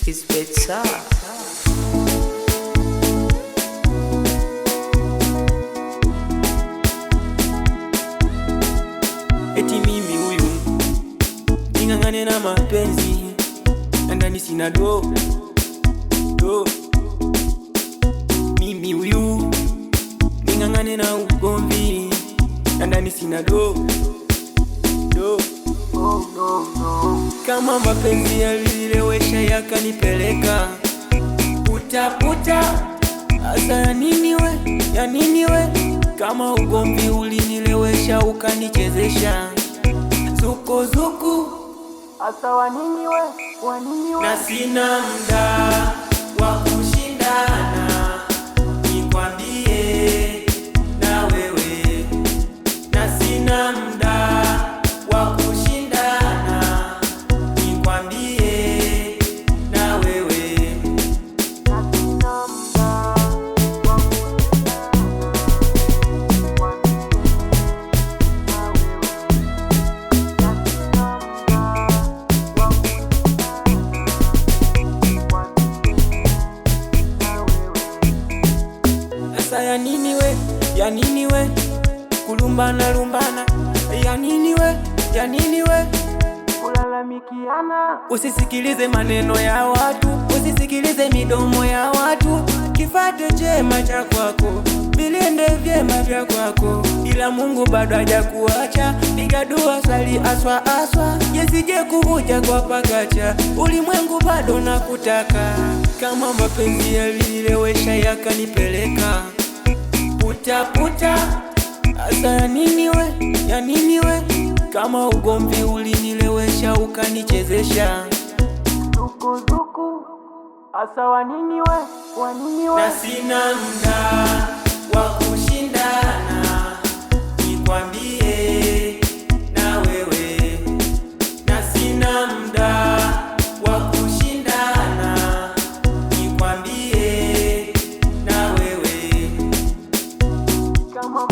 It's better. Eti mimi huyu ningangane na mapenzi ndani sina do. Mimi huyu ningangane na ugomvi ndani sina do. Kama mapenzi yalilewesha yakanipeleka puta asa ya nini we kama ugomvi ulinilewesha ukanichezesha zuku asa wa nini we na sina muda wa kushindana nikwambie na wewe na sina muda wa kushindana nikwambie na wewe asa ya nini we kulumbana ya nini we kulalamikiana. Usisikilize maneno ya watu, usisikilize midomo ya watu. Kifate chema cha kwako, vilinde vyema vya kwako, ila Mungu bado hajakuacha. Piga dua, sali aswa yesije kuvuja kwa pakacha. Ulimwengu bado nakutaka. Kama mapenzi yalilewesha yakanipeleka puta asa ya nini we kama ugomvi ulinilewesha ukanichezesha zuku asa wa nini we na sina muda wa kushindana nikwambie na wewe na sina muda wa kushindana nikwambie na wewe kama